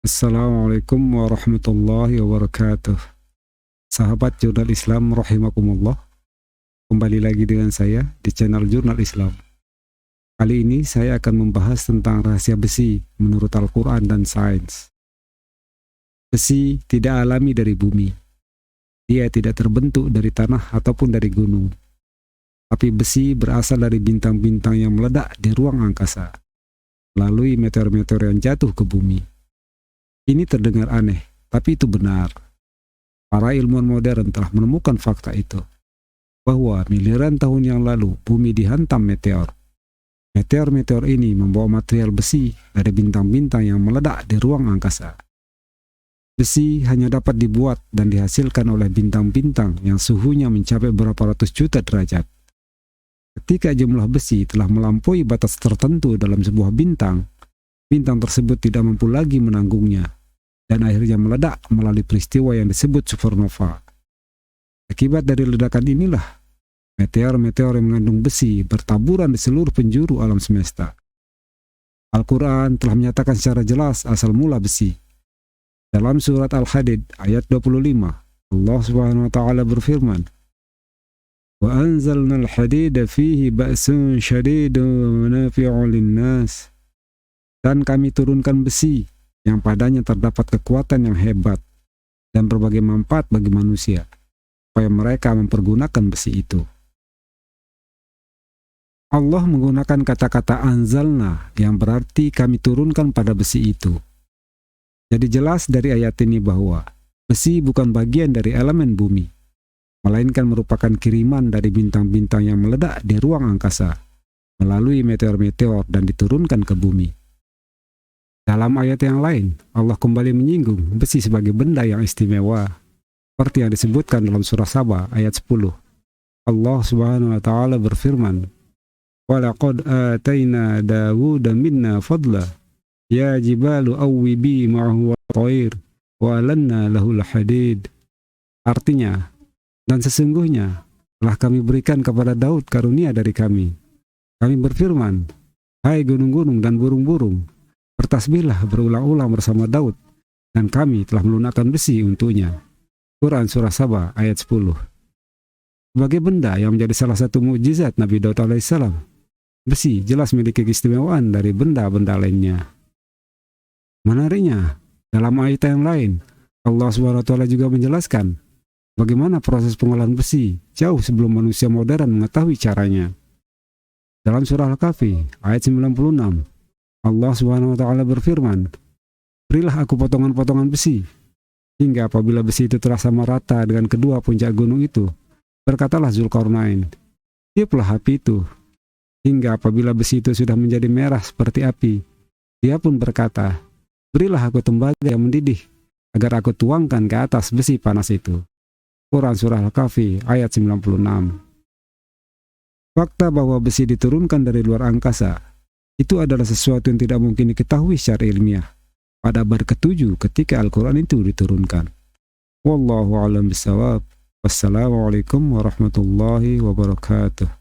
Assalamualaikum warahmatullahi wabarakatuh. Sahabat Jurnal Islam rahimakumullah. Kembali lagi dengan saya di channel Jurnal Islam. Kali ini saya akan membahas tentang rahasia besi menurut Al-Quran dan sains. Besi tidak alami dari bumi. Dia tidak terbentuk dari tanah ataupun dari gunung. Tapi besi berasal dari bintang-bintang yang meledak di ruang angkasa, melalui meteor-meteor yang jatuh ke bumi. Ini terdengar aneh, tapi itu benar. Para ilmuwan modern telah menemukan fakta itu, bahwa miliaran tahun yang lalu bumi dihantam meteor. Meteor-meteor ini membawa material besi dari bintang-bintang yang meledak di ruang angkasa. Besi hanya dapat dibuat dan dihasilkan oleh bintang-bintang yang suhunya mencapai berapa ratus juta derajat. Ketika jumlah besi telah melampaui batas tertentu dalam sebuah bintang, bintang tersebut tidak mampu lagi menanggungnya, dan akhirnya meledak melalui peristiwa yang disebut supernova. Akibat dari ledakan inilah, meteor-meteor yang mengandung besi bertaburan di seluruh penjuru alam semesta. Al-Quran telah menyatakan secara jelas asal mula besi. Dalam surat Al-Hadid ayat 25, Allah Subhanahu wa Ta'ala berfirman, "Wa anzalna al-hadida fihi ba'sun syadidun wa manafi'u lin-nas." Dan kami turunkan besi yang padanya terdapat kekuatan yang hebat dan berbagai manfaat bagi manusia, supaya mereka mempergunakan besi itu. Allah menggunakan kata-kata anzalna yang berarti kami turunkan pada besi itu. Jadi jelas dari ayat ini bahwa besi bukan bagian dari elemen bumi, melainkan merupakan kiriman dari bintang-bintang yang meledak di ruang angkasa, melalui meteor-meteor dan diturunkan ke bumi. Dalam ayat yang lain, Allah kembali menyinggung besi sebagai benda yang istimewa, seperti yang disebutkan dalam surah Saba ayat 10. Allah Subhanahu wa Ta'ala berfirman, "Walaqad atayna Dawuda minna fadla, ya jibalu awwibi ma'ahu wat-thair, wa alanna lahul hadid." Artinya, dan sesungguhnya telah kami berikan kepada Daud karunia dari kami. Kami berfirman, "Hai gunung-gunung dan burung-burung, bertasbihlah berulang-ulang bersama Daud, dan kami telah melunakkan besi untuknya." Quran Surah Saba ayat 10. Sebagai benda yang menjadi salah satu mukjizat Nabi Daud alaihissalam, besi jelas memiliki keistimewaan dari benda-benda lainnya. Menariknya, dalam ayat yang lain, Allah SWT juga menjelaskan bagaimana proses pengolahan besi jauh sebelum manusia modern mengetahui caranya. Dalam surah Al-Kahfi ayat 96, Allah Subhanahu wa Ta'ala berfirman, "Berilah aku potongan-potongan besi, hingga apabila besi itu terasa merata dengan kedua puncak gunung itu, berkatalah Zulkarnain, tiuplah api itu, hingga apabila besi itu sudah menjadi merah seperti api, dia pun berkata, berilah aku tembaga yang mendidih, agar aku tuangkan ke atas besi panas itu." Quran Surah Al-Kahfi ayat 96. Fakta bahwa besi diturunkan dari luar angkasa itu adalah sesuatu yang tidak mungkin diketahui secara ilmiah pada abad ke-7 ketika Al-Quran itu diturunkan. Wallahu a'lam bishawab. Wassalamualaikum warahmatullahi wabarakatuh.